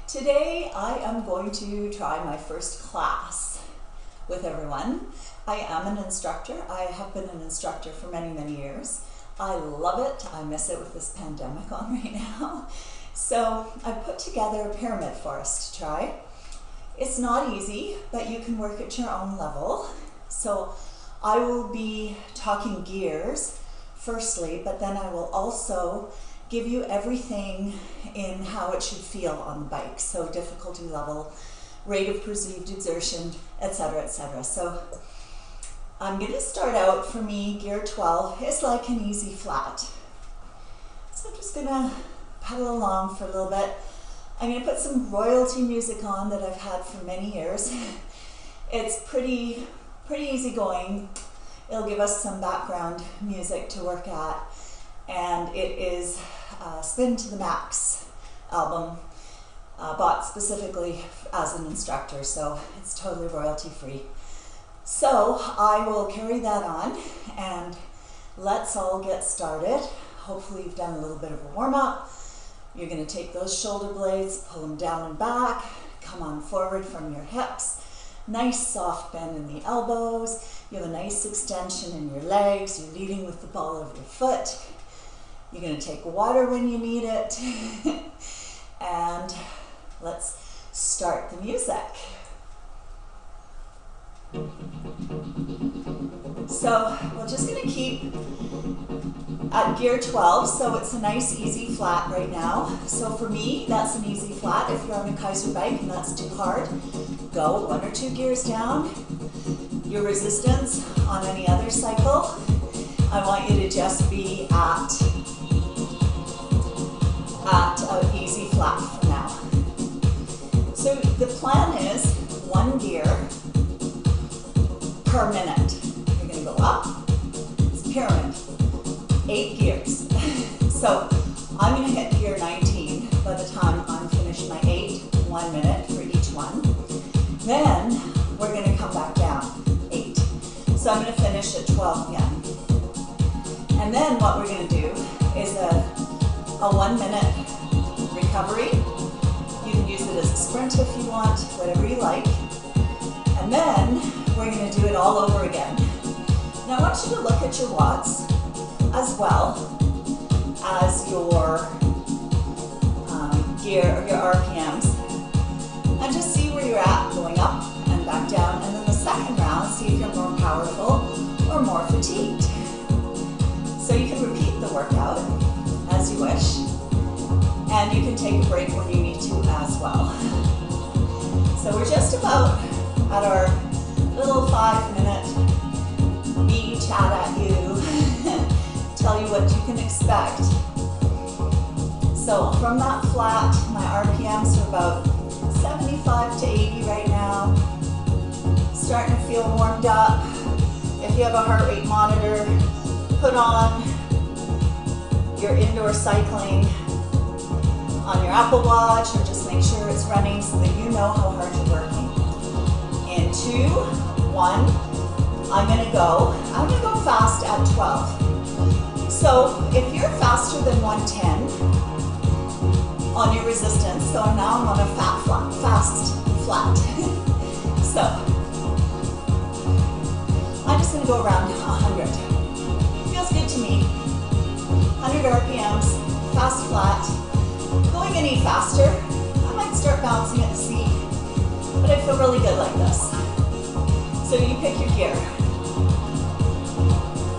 Today I am going to try my first class with everyone. I am an instructor. I have been an instructor for many, many years. I love it. I miss it with this pandemic on right now. So I put together a pyramid for us to try. It's not easy, but you can work at your own level. So I will be talking gears firstly, but then I will also give you everything in how it should feel on the bike. So difficulty level, rate of perceived exertion, etc., etc. So I'm going to start out, for me, gear 12 is like an easy flat. So I'm just going to pedal along for a little bit. I'm going to put some royalty music on that I've had for many years. It's pretty easy going. It'll give us some background music to work at. And it is Spin to the Max album, bought specifically as an instructor, so it's totally royalty free. So I will carry that on and let's all get started. Hopefully you've done a little bit of a warm-up. You're going to take those shoulder blades, pull them down and back, come on forward from your hips. Nice soft bend in the elbows. You have a nice extension in your legs. You're leading with the ball of your foot. You're going to take water when you need it. And let's start the music. So we're just going to keep at gear 12, so it's a nice easy flat right now. So for me, that's an easy flat. If you're on a Keiser bike and that's too hard, go 1 or 2 gears down. Your resistance on any other cycle, I want you to just be at an easy flat for now. So the plan is 1 gear per minute. You're going to go up. It's pyramid. 8 gears. So I'm going to hit gear 19 by the time I'm finished my 8, 1 minute for each one. Then we're going to come back down 8. So I'm going to finish at 12 again. And then what we're going to do is a 1 minute recovery. You can use it as a sprint if you want, whatever you like. And then we're going to do it all over again. Now I want you to look at your watts as well as your gear or your RPMs, and just see where you're at going up and back down. And then the second round, see if you're more powerful or more fatigued. So you can repeat the workout as you wish, and you can take a break when you need to as well. So we're just about at our little 5-minute me chat at you, tell you what you can expect. So from that flat, my RPMs are about 75 to 80 right now. Starting to feel warmed up. If you have a heart rate monitor, put on your indoor cycling on your Apple Watch, or just make sure it's running so that you know how hard you're working. In 2, 1, I'm going to go fast at 12. So if you're faster than 110 on your resistance, so now I'm on a fast flat. So I'm just going to go around 100. Feels good to me. 100 RPMs, fast flat. Going any faster, I might start bouncing at the seat, but I feel really good like this. So you pick your gear.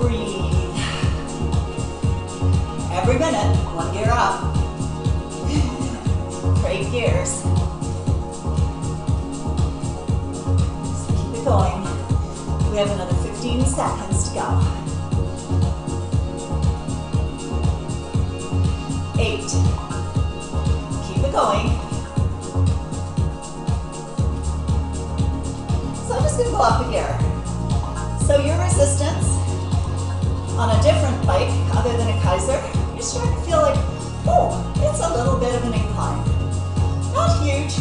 Breathe. Every minute, 1 gear up. For 8 gears. So keep it going. We have another 15 seconds to go. 8. Keep it going. So I'm just going to go up a gear. So your resistance on a different bike other than a Keiser, you're starting to feel like, oh, it's a little bit of an incline. Not huge.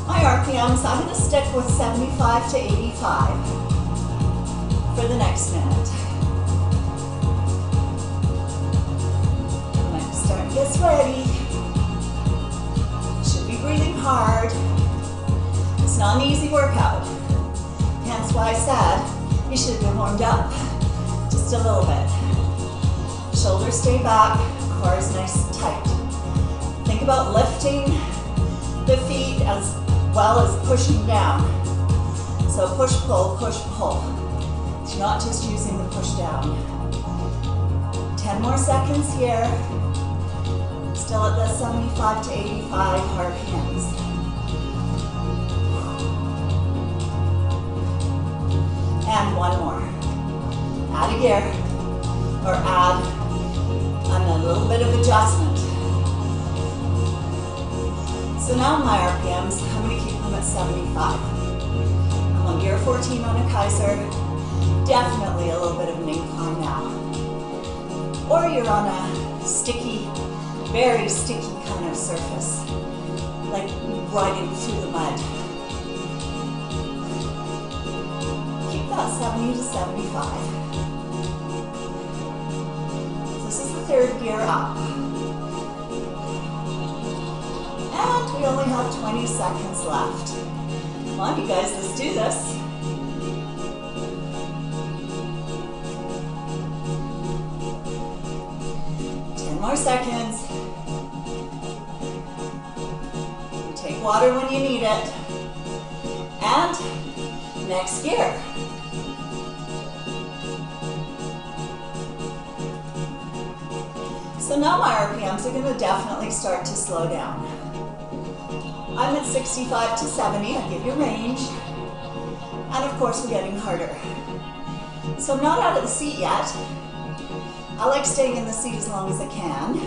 My RPMs, I'm going to stick with 75 to 85 for the next minute. Next start gets ready. Should be It's not an easy workout. Hence why I said you should have been warmed up just a little bit. Shoulders stay back, core is nice and tight. Think about lifting the feet as well as pushing down. So push, pull, push, pull. You're not just using the push down. 10 more seconds here. Still at the 75 to 85 RPMs. And one more. Add a gear, or add a little bit of adjustment. So now my RPMs, I'm going to keep them at 75. I'm on gear 14 on a Keiser. Definitely a little bit of an incline now. Or you're on a sticky, very sticky kind of surface, like riding through the mud. Keep that 70 to 75. This is the third gear up. And we only have 20 seconds left. Come on, you guys, let's do this. More seconds. Take water when you need it. And next gear. So now my RPMs are going to definitely start to slow down. I'm at 65 to 70. I give you range. And of course we're getting harder. So I'm not out of the seat yet. I like staying in the seat as long as I can.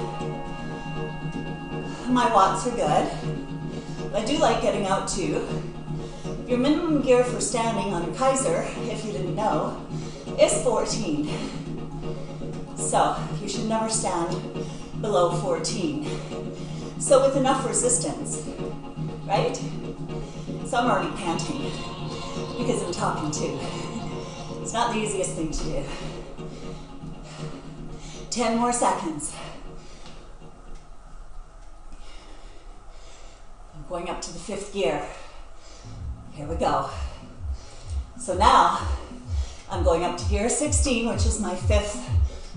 My watts are good. I do like getting out too. Your minimum gear for standing on a Keiser, if you didn't know, is 14. So you should never stand below 14. So with enough resistance, right? So I'm already panting because I'm talking too. It's not the easiest thing to do. 10 more seconds. I'm going up to the 5th gear. Here we go. So now I'm going up to gear 16, which is my 5th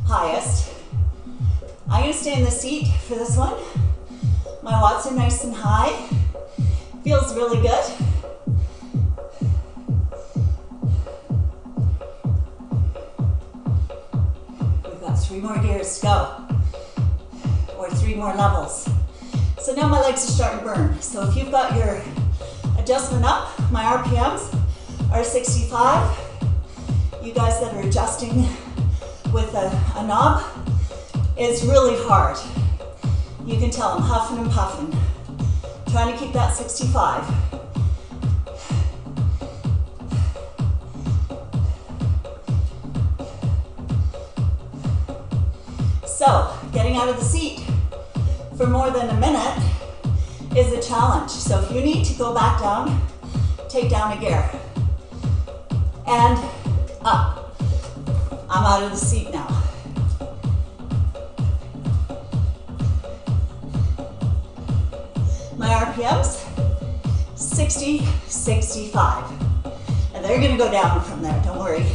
highest. I'm going to stay in the seat for this one. My watts are nice and high. Feels really good. We've got 3 more gears to go, or 3 more levels. So now my legs are starting to burn. So if you've got your adjustment up, my RPMs are 65. You guys that are adjusting with a knob, it's really hard. You can tell I'm huffing and puffing, trying to keep that 65. So, getting out of the seat for more than a minute is a challenge. So if you need to go back down, take down a gear. And up. I'm out of the seat now. My RPMs, 60, 65. And they're gonna go down from there, don't worry.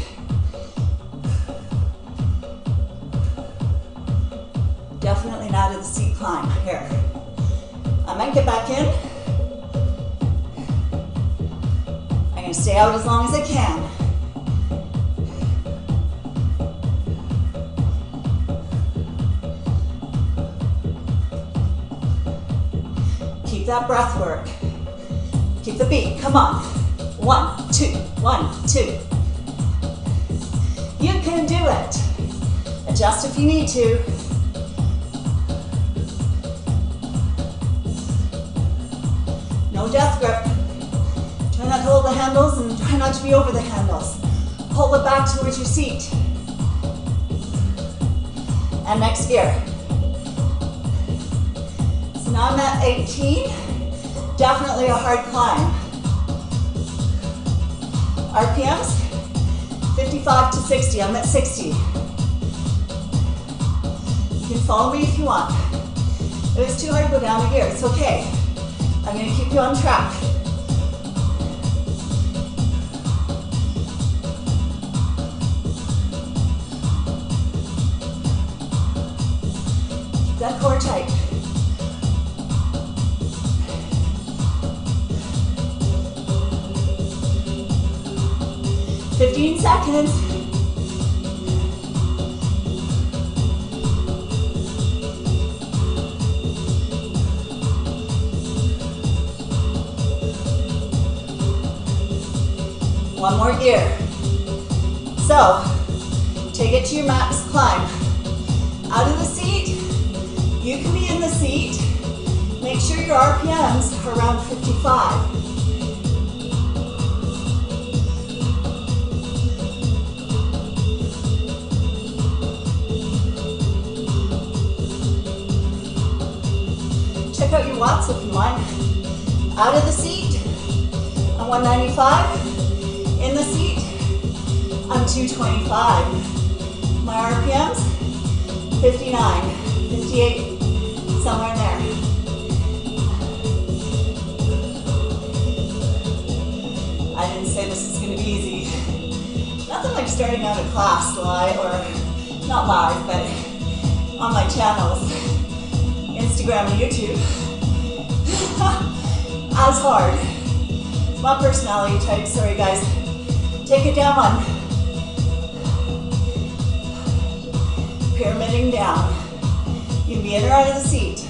Definitely not out of the seat climb. Here. I might get back in. I'm gonna stay out as long as I can. Keep that breath work. Keep the beat, come on. 1, 2, 1, 2. You can do it. Adjust if you need to. No death grip. Try not to hold the handles and try not to be over the handles. Hold it back towards your seat. And next gear. So now I'm at 18. Definitely a hard climb. RPMs, 55 to 60. I'm at 60. You can follow me if you want. If it's too hard to go down a gear, it's okay. I'm going to keep you on track. That core tight. "15 seconds. One more gear. So, take it to your max climb. Out of the seat, you can be in the seat. Make sure your RPMs are around 55. Check out your watts if you want. Out of the seat, I'm 195. In the seat, I'm 225. My RPMs, 59, 58, somewhere in there. I didn't say this is going to be easy. Nothing like starting out a class live, or not live, but on my channels, Instagram and YouTube. As hard. It's my personality type, sorry guys. Take it down one. Pyramiding down. You can be in or out of the seat.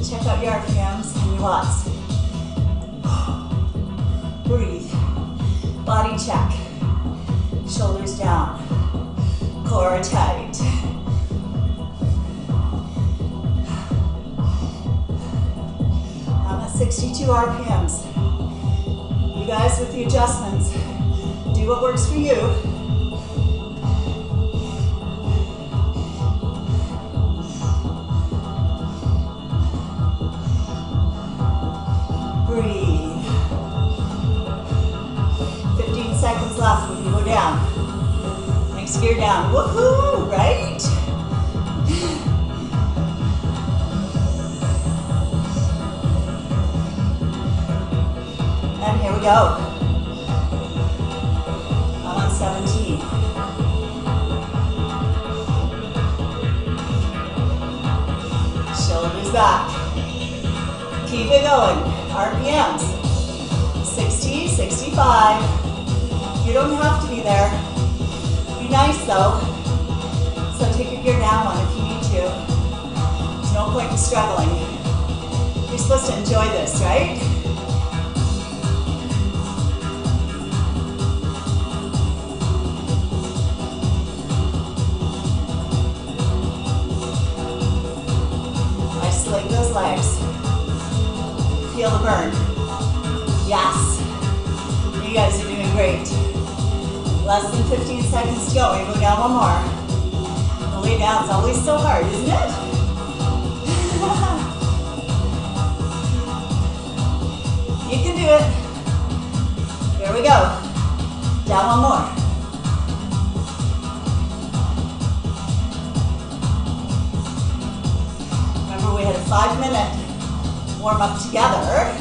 Check out your RPMs and your watts. Breathe. Body check. Shoulders down. Core tight. I'm at 62 RPMs. You guys with the adjustments, do what works for you. Breathe. 15 seconds left when you go down. Next gear down. Woohoo, right? And here we go. I'm on 17. Shoulders back. Keep it going. RPMs. 60, 65. You don't have to be there. Be nice though. So take your gear down one if you need to. There's no point in struggling. You're supposed to enjoy this, right? Isolate those legs. Feel the burn. Yes. You guys are doing great. Less than 15 seconds to go. We go down one more. The lay down's always so hard, isn't it? You can do it. Here we go. Down one more. Remember, we had a 5-minute warm up together.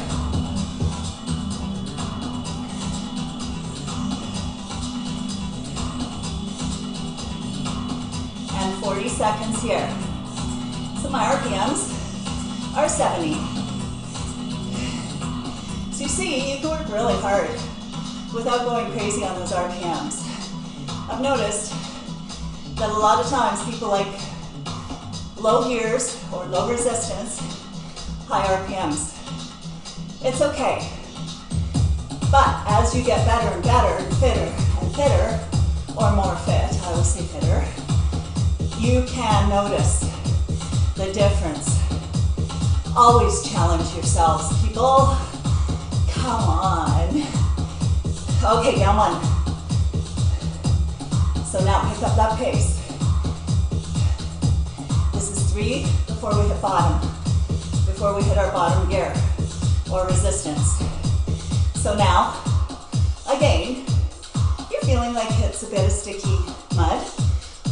And 40 seconds here. So my RPMs are 70. So you see, you can work really hard without going crazy on those RPMs. I've noticed that a lot of times people like low gears or low resistance, high RPMs. It's okay. But as you get better and better and fitter, or more fit, I would say fitter, you can notice the difference. Always challenge yourselves, people. Come on. Okay, down one. So now pick up that pace. This is 3 before we hit bottom, before we hit our bottom gear or resistance. So now, again, you're feeling like it's a bit of sticky mud,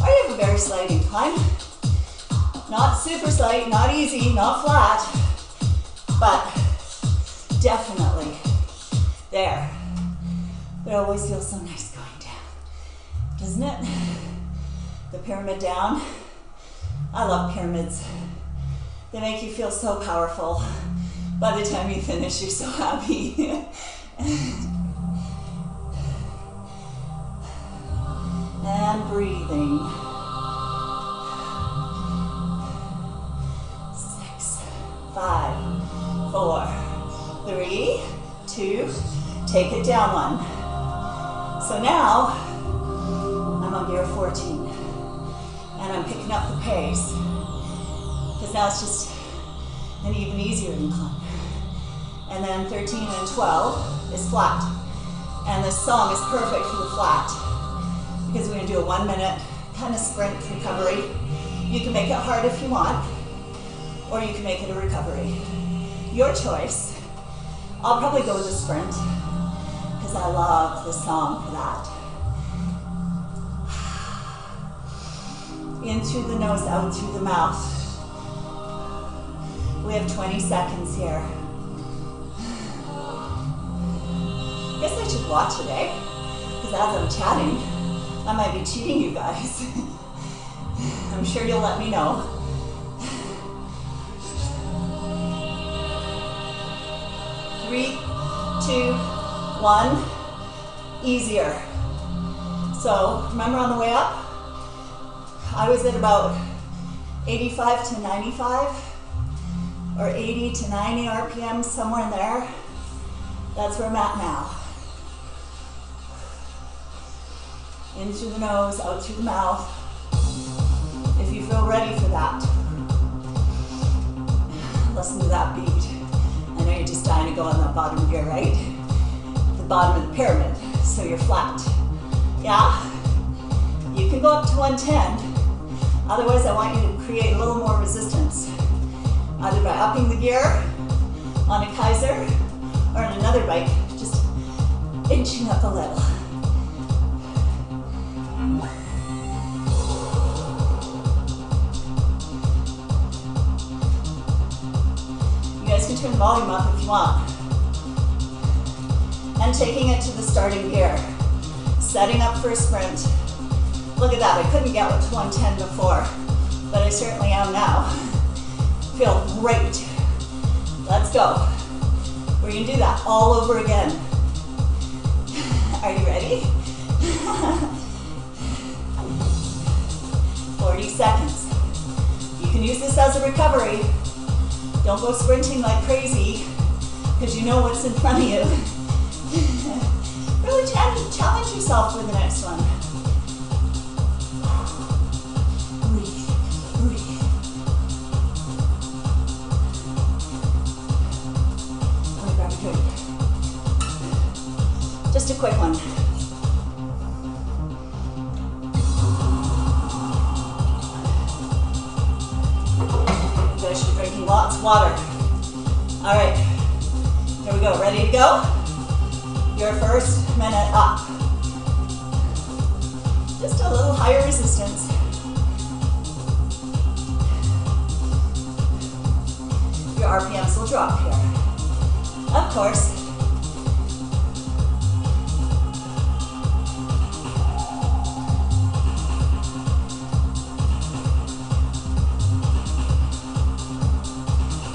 or you have a very slight incline. Not super slight, not easy, not flat, but definitely there. It always feels so nice going down, doesn't it? The pyramid down, I love pyramids. They make you feel so powerful. By the time you finish, you're so happy. And breathing. 6, 5, 4, 3, 2, take it down 1. So now, I'm on gear 14. And I'm picking up the pace. Because now it's just an even easier incline. And then 13 and 12 is flat. And this song is perfect for the flat. Because we're going to do a 1 minute kind of sprint recovery. You can make it hard if you want, or you can make it a recovery. Your choice. I'll probably go with a sprint, because I love the song for that. In through the nose, out through the mouth. We have 20 seconds here. I guess I should watch it, eh? Because as I'm chatting, I might be cheating you guys. I'm sure you'll let me know. Three, 2, 1. Easier. So remember on the way up, I was at about 85 to 95 or 80 to 90 RPM, somewhere in there. That's where I'm at now. In through the nose, out through the mouth. If you feel ready for that, listen to that beat. I know you're just dying to go on that bottom gear, right? The bottom of the pyramid, so you're flat. Yeah? You can go up to 110. Otherwise, I want you to create a little more resistance. Either by upping the gear on a Keiser or on another bike, just inching up a little. You guys can turn the volume up if you want. And taking it to the starting gear. Setting up for a sprint. Look at that, I couldn't get to 110 before, but I certainly am now. Feel great. Let's go. We're gonna do that all over again. Are you ready? 40 seconds. You can use this as a recovery. Don't go sprinting like crazy, because you know what's in front of you. Really challenge yourself for the next one. Breathe, breathe. Let me grab a drink. Just a quick one. You guys should be drinking lots of water. All right, here we go. Ready to go? Your first minute up. Just a little higher resistance. Your RPMs will drop here. Of course.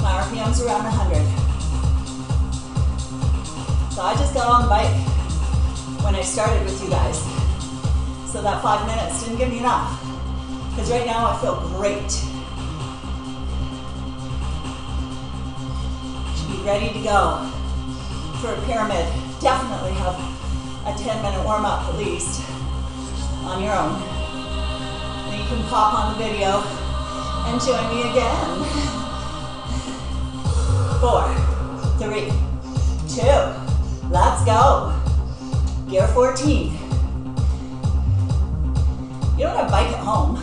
My RPMs around 100. So I just got on the bike when I started with you guys. So that 5 minutes didn't give me enough. Because right now I feel great. Should be ready to go for a pyramid. Definitely have a 10-minute warm-up at least on your own. Then you can pop on the video and join me again. 4, 3, 2, let's go. Gear 14. You don't have a bike at home.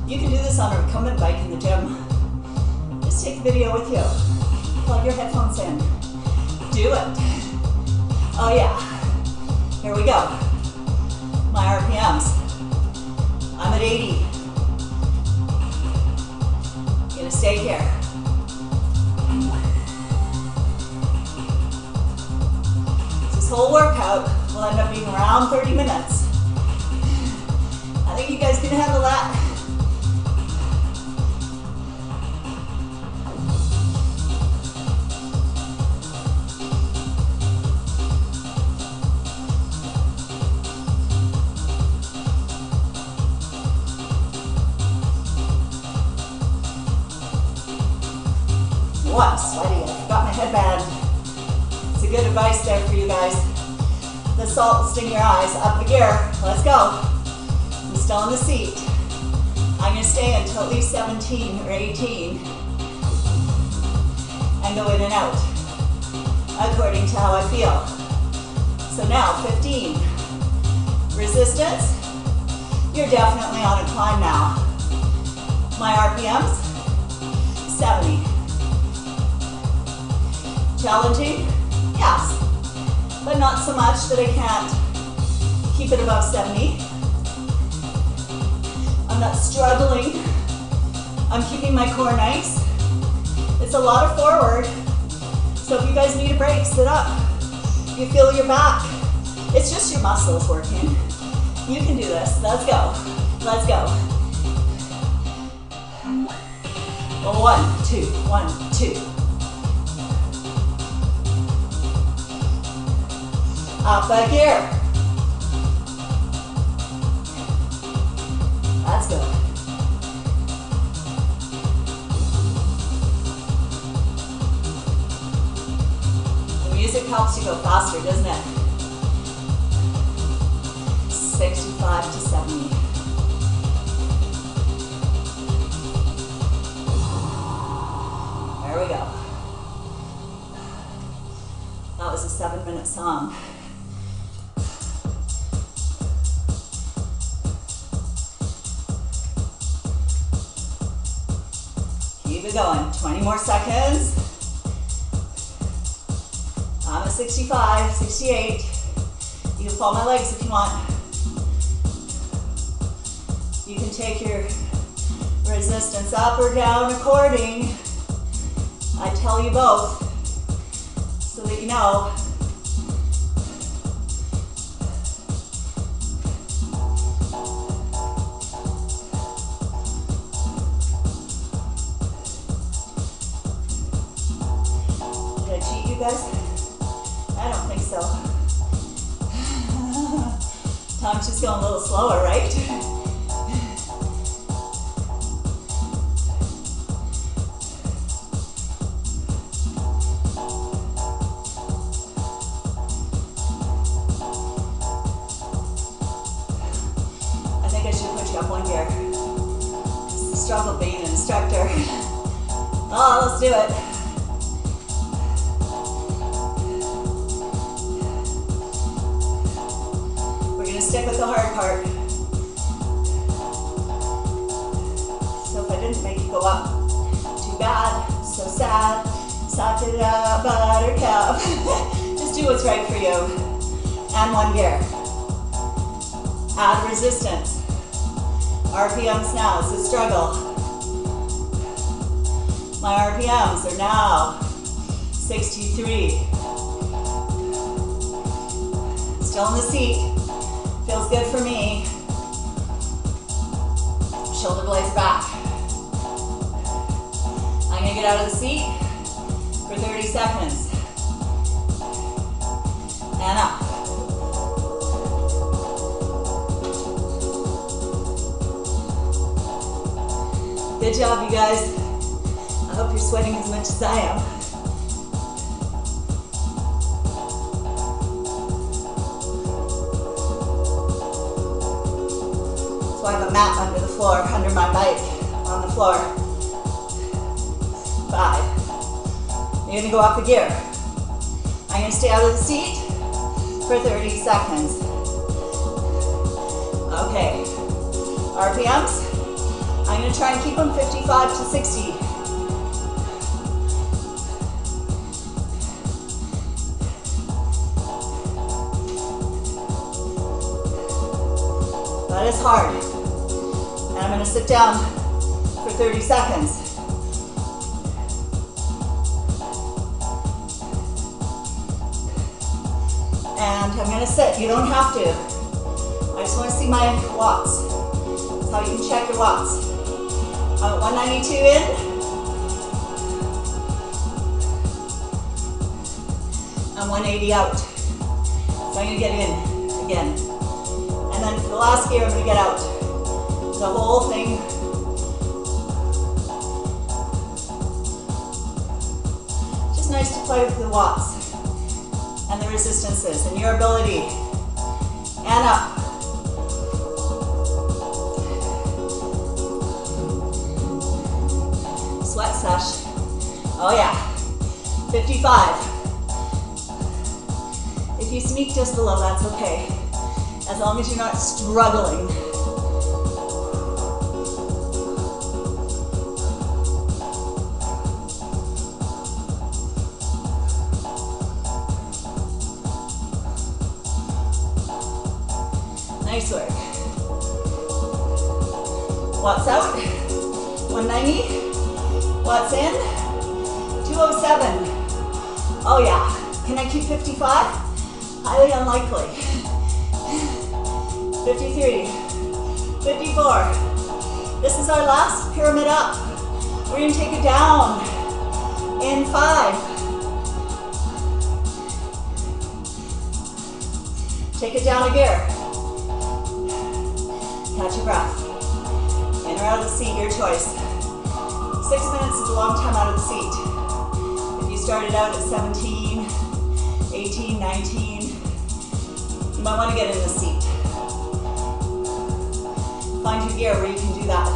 You can do this on a recumbent bike in the gym. Just take the video with you. Plug your headphones in. Do it. Oh yeah. Here we go. My RPMs. I'm at 80. Gonna stay here. This whole workout will end up being around 30 minutes. I think you guys can handle that. Oh, I'm sweaty. I forgot my headband. It's a good advice there for you guys. The salt will sting your eyes. Up the gear. Let's go. I'm still in the seat. I'm going to stay until at least 17 or 18 and go in and out according to how I feel. So now 15. Resistance. You're definitely on a climb now. My RPMs, 70. Challenging? Yes. But not so much that I can't keep it above 70. I'm not struggling. I'm keeping my core nice. It's a lot of forward. So if you guys need a break, sit up. You feel your back. It's just your muscles working. You can do this. Let's go. Let's go. 1, 2, 1, 2. Up a gear. That's good. The music helps you go faster, doesn't it? 65 to 70. There we go. That was a 7-minute song. Keep it going. 20 more seconds. I'm at 65, 68. You can follow my legs if you want. You can take your resistance up or down according. I tell you both so that you know. Did I cheat you guys? I don't think so. Time's just going a little slower, right? Struggle being an instructor. Oh, let's do it. We're going to stick with the hard part. So if I didn't make you go up, too bad, so sad. Suck it up, buttercup. Just do what's right for you. And 1 gear. Add resistance. RPMs now is a struggle. My RPMs are now 63. Still in the seat. Feels good for me. Shoulder blades back. I'm gonna get out of the seat for 30 seconds. And up. Good job, you guys. I hope you're sweating as much as I am. So I have a mat under the floor, under my bike, on the floor. 5. You're gonna go up a gear. I'm gonna stay out of the seat for 30 seconds. Okay, RPMs. I'm going to try and keep them 55 to 60. That is hard. And I'm going to sit down for 30 seconds. And I'm going to sit. You don't have to. I just want to see my watts. That's how you can check your watts. I'm at 192 in. I'm 180 out. So I'm going to get in again. And then for the last gear, I'm going to get out. The whole thing. play with the watts and the resistances and your ability. And up. Sweat sesh. Oh yeah. 55. If you sneak just below, that's okay. As long as you're not struggling. Nice work. Watts out. 190. Watts in. 207. Oh yeah. Can I keep 55? Highly unlikely. 53. 54. This is our last pyramid up. We're going to take it down in 5. Take it down a gear. Catch your breath. In or out of the seat, your choice. 6 minutes is a long time out of the seat. If you started out at 17, 18, 19, you might want to get in the seat. Find your gear where you can do that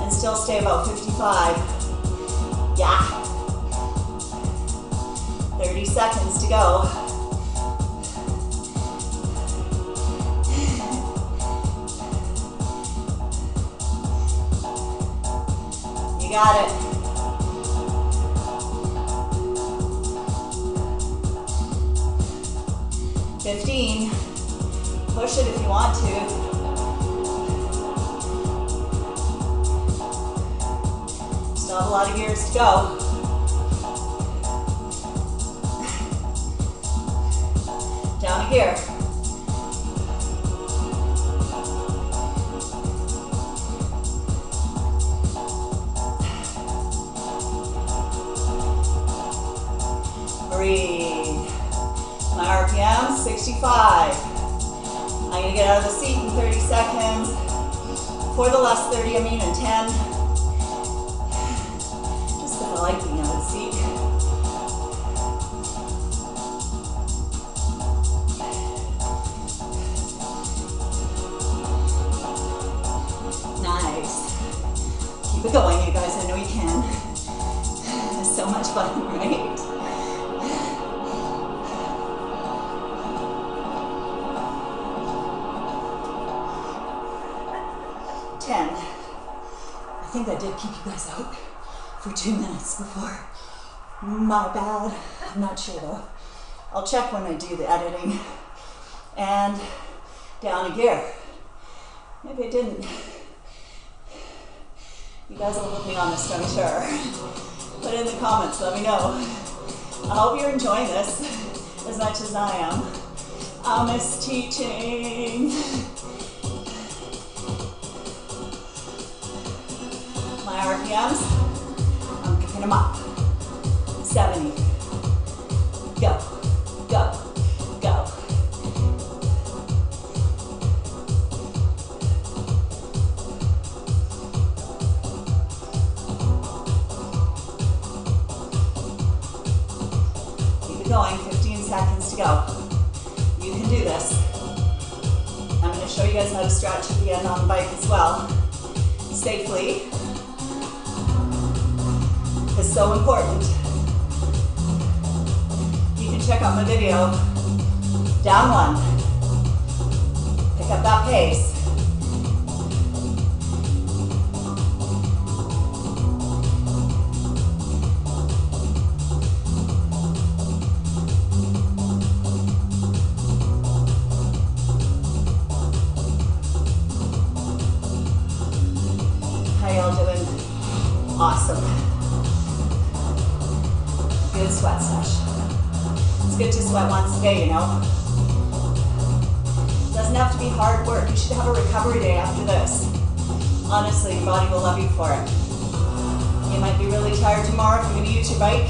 and still stay about 55. Yeah. 30 seconds to go. You got it. $15. Push it if you want to. Still have a lot of gears to go. Down a gear. Breathe. My RPM, 65. I'm going to get out of the seat in 30 seconds. For the last 30, I mean in 10. Just because I like being out of the seat. Nice. Keep it going, you guys. I know you can. It's so much fun, right? 10. I think I did keep you guys out for 2 minutes before. My bad. I'm not sure though. I'll check when I do the editing. And down a gear. Maybe I didn't. You guys will hold me honest, I'm sure. Put it in the comments, let me know. I hope you're enjoying this as much as I am. I miss teaching. My RPMs, I'm picking them up. 70. Go, go, go. Keep it going, 15 seconds to go. You can do this. I'm going to show you guys how to stretch at the end on the bike as well. Safely. Is so important. You can check out my video. Down 1. Pick up that pace. How y'all doing? Awesome. Good sweat sesh. It's good to sweat once a day, you know. It doesn't have to be hard work. You should have a recovery day after this. Honestly, your body will love you for it. You might be really tired tomorrow if you're going to use your bike.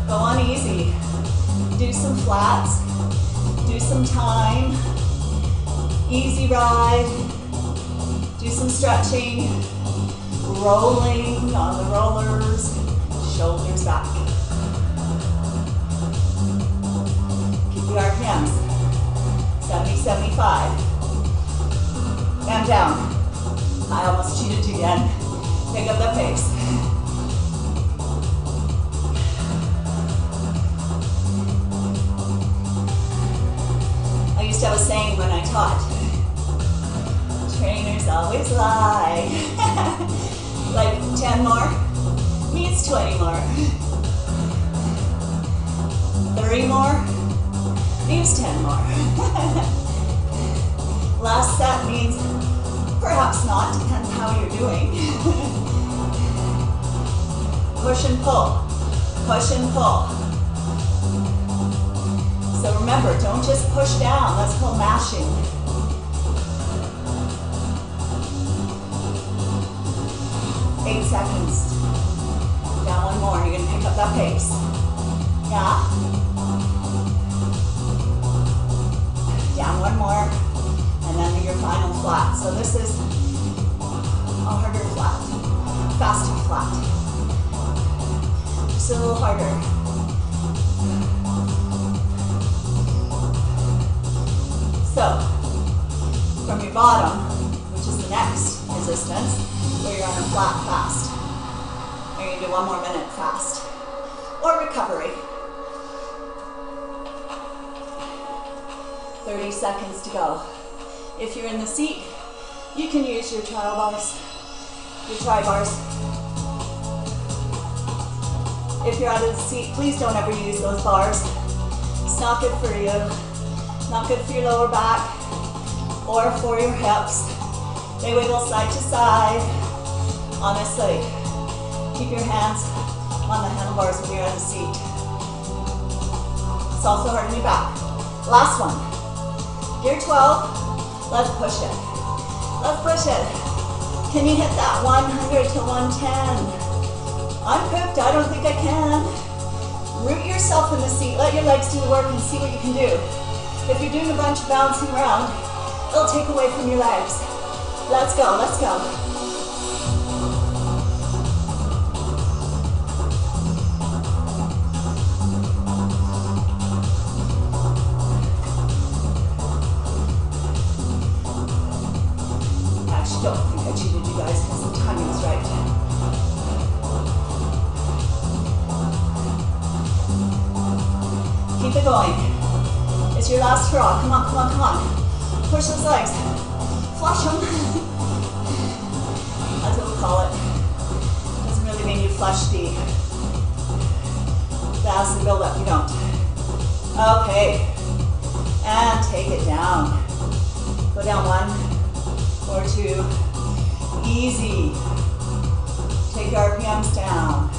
Go on easy. Do some flats. Do some time. Easy ride. Do some stretching. Rolling on the rollers. Shoulders back. RPMs. 70, 75. And down. I almost cheated again. Pick up the pace. I used to have a saying when I taught, trainers always lie. Like 10 more means 20 more. 30 more means 10 more. Last set means perhaps not, depends how you're doing. Push and pull, push and pull. So remember, don't just push down, that's called mashing. Eight seconds. Down one more, you're gonna pick up that pace. Yeah? Down one more, and then your final flat. So this is a harder flat, faster flat. Just a little harder. So, from your bottom, which is the next resistance, where you're on a flat fast. You're going to do one more minute fast. Or recovery. 30 seconds to go. If you're in the seat, you can use your trial bars, your tri bars. If you're out of the seat, please don't ever use those bars. It's not good for you. Not good for your lower back or for your hips. They wiggle side to side. Honestly, keep your hands on the handlebars when you're in the seat. It's also hard on your back. Last one. Gear 12. Let's push it. Let's push it. Can you hit that 100 to 110? I'm pooped. I don't think I can. Root yourself in the seat. Let your legs do the work and see what you can do. If you're doing a bunch of bouncing around, it'll take away from your legs. Let's go, let's go. I actually don't think I cheated you guys because the timing is right. Keep it going. It's your last hurrah. Come on, come on, come on. Push those legs. Flush them. That's what we call it. Doesn't really mean you flush the acid buildup. You don't. Okay. And take it down. Go down 1 or 2. Easy. Take your RPMs down.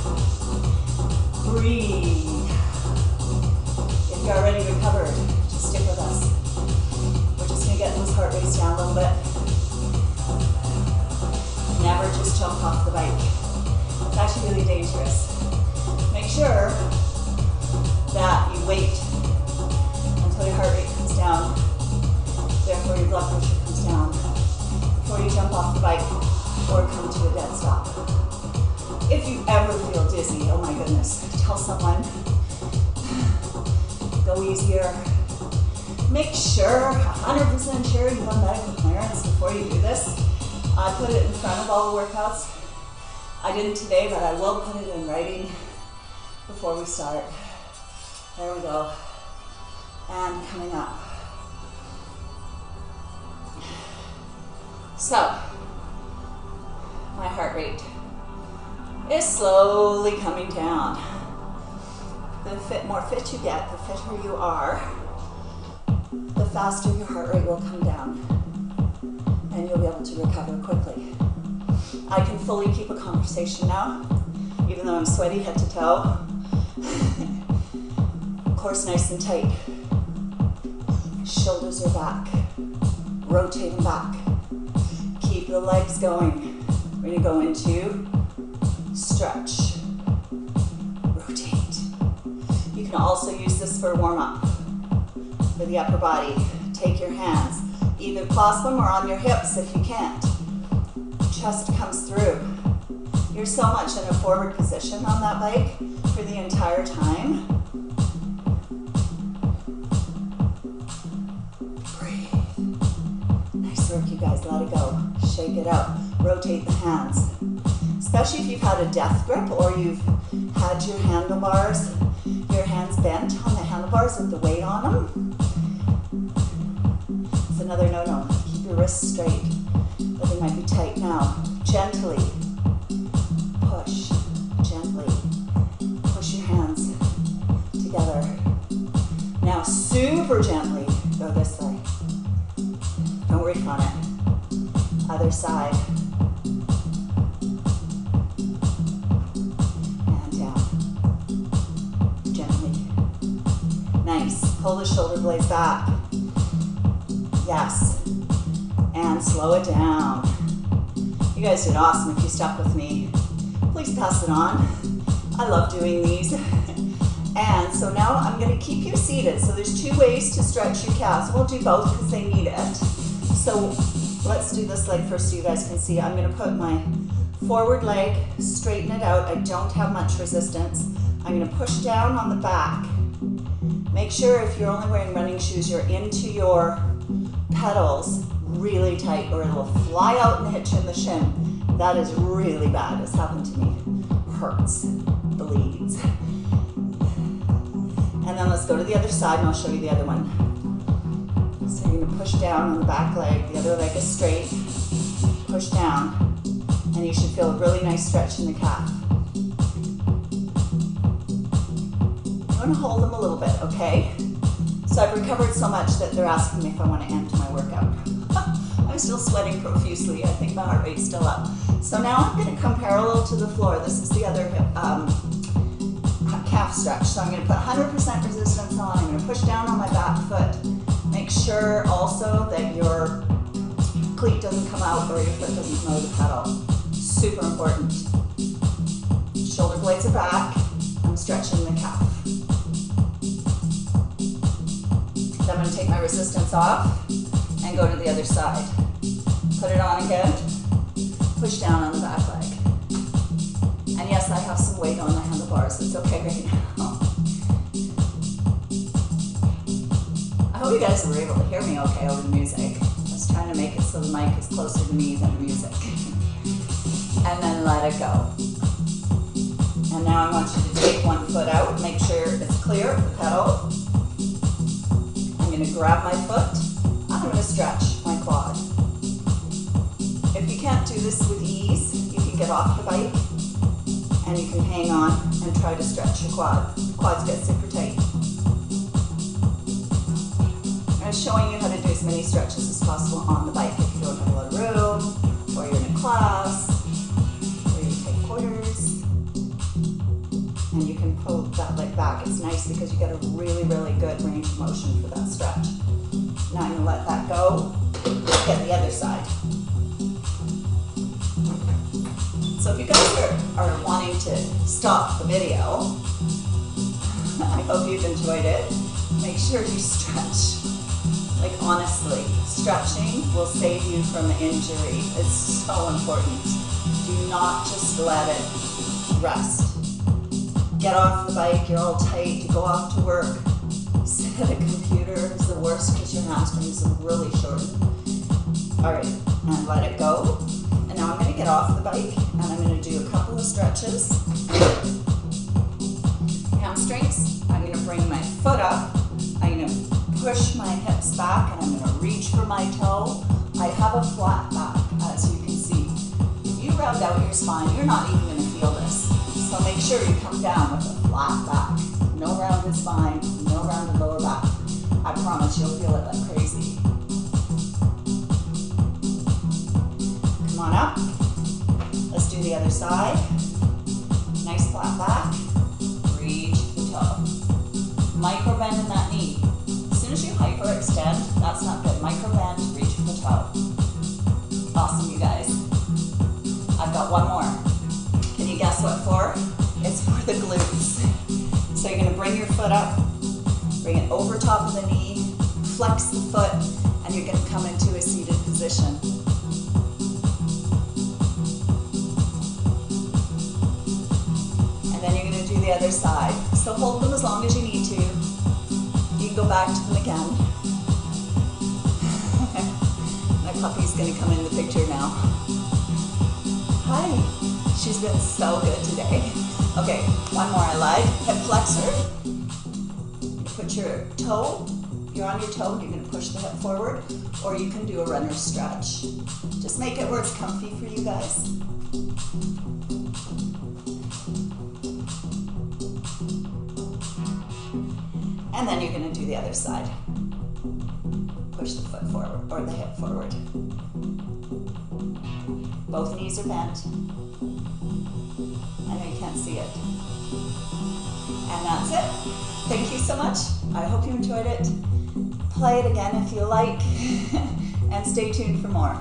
Breathe. If you're already recovered, stick with us. We're just going to get those heart rates down a little bit. Never just jump off the bike. It's actually really dangerous. Make sure that you wait until your heart rate comes down, therefore your blood pressure comes down, before you jump off the bike or come to a dead stop. If you ever feel dizzy, oh my goodness, tell someone, go easier. Make sure, 100% sure you have medical clearance before you do this. I put it in front of all the workouts. I didn't today, but I will put it in writing before we start. There we go. And coming up. So, my heart rate is slowly coming down. The more fit you get, the fitter you are, the faster your heart rate will come down and you'll be able to recover quickly. I can fully keep a conversation now, even though I'm sweaty head to toe. Course nice and tight. Shoulders are back. Rotate them back. Keep the legs going. We're going to go into stretch. Rotate. You can also use this for a warm-up for the upper body. Take your hands. Either clasp them or on your hips if you can't. Chest comes through. You're so much in a forward position on that bike for the entire time. shake it out. Rotate the hands. Especially if you've had a death grip or you've had your handlebars, your hands bent on the handlebars with the weight on them. It's another no-no. Keep your wrists straight, but they might be tight now. Gently push, gently push your hands together. Now super gently go this way. Don't work on it. Other side. And down. Gently. Nice. Pull the shoulder blades back. Yes. And slow it down. You guys did awesome if you stuck with me. Please pass it on. I love doing these. And so now I'm going to keep you seated. So there's two ways to stretch your calves. We'll do both because they need it. So let's do this leg first so you guys can see. I'm going to put my forward leg, straighten it out. I don't have much resistance. I'm going to push down on the back. Make sure if you're only wearing running shoes, you're into your pedals really tight or it'll fly out and hit you in the shin. That is really bad. It's happened to me. Hurts, bleeds. And then let's go to the other side and I'll show you the other one. So you're gonna push down on the back leg, the other leg is straight, push down, and you should feel a really nice stretch in the calf. I'm gonna hold them a little bit, okay? So I've recovered so much that they're asking me if I wanna end my workout. I'm still sweating profusely. I think my heart rate's still up. So now I'm gonna come parallel to the floor. This is the other hip, calf stretch. So I'm going to put 100% resistance on. I'm going to push down on my back foot. Make sure also that your cleat doesn't come out or your foot doesn't come out of the pedal. Super important. Shoulder blades are back. I'm stretching the calf. Then I'm going to take my resistance off and go to the other side. Put it on again. Push down on the back leg. And yes, I have some weight on the handlebars. It's okay right now. I hope you guys were able to hear me okay over the music. I was trying to make it so the mic is closer to me than the music. And then let it go. And now I want you to take one foot out. Make sure it's clear of the pedal. I'm going to grab my foot. I'm going to stretch my quad. If you can't do this with ease, you can get off the bike. And you can hang on and try to stretch your quad. Quads get super tight. I'm showing you how to do as many stretches as possible on the bike if you don't have a lot of room, or you're in a class, or you take quarters. And you can pull that leg back. It's nice because you get a really, really good range of motion for that stretch. Now I'm going to let that go. Get the other side. So if you guys are wanting to stop the video, I hope you've enjoyed it. Make sure you stretch. Like honestly, stretching will save you from injury. It's so important. Do not just let it rest. Get off the bike, you're all tight, you go off to work. Sit at a computer is the worst because your hamstrings are really shortened. All right, and let it go. And now I'm going to get off the bike and I'm going to do a couple of stretches. Hamstrings, I'm going to bring my foot up. I'm going to push my hips back and I'm going to reach for my toe. I have a flat back, as you can see. If you round out your spine, you're not even going to feel this. So make sure you come down with a flat back. No rounded spine, no rounded lower back. I promise you'll feel it like crazy. Come on up. Let's do the other side. Nice flat back. Reach the toe. Micro bend in that knee. As soon as you hyperextend, that's not good. Micro bend, reach for the toe. Awesome, you guys. I've got one more. Can you guess what for? It's for the glutes. So you're going to bring your foot up, bring it over top of the knee, flex the foot, and you're going to come into a seated position. And then you're going to do the other side. So hold them as long as you need to. You can go back to them again. I puppy's gonna come in the picture now. Hi, she's been so good today. Okay, one more. I lied. Hip flexor. Put your toe, you're on your toe, you're gonna push the hip forward, or you can do a runner's stretch. Just make it where it's comfy for you guys. And then you're gonna do the other side. Push the foot forward, or the hip forward. Both knees are bent. I know you can't see it. And that's it. Thank you so much. I hope you enjoyed it. Play it again if you like, and stay tuned for more.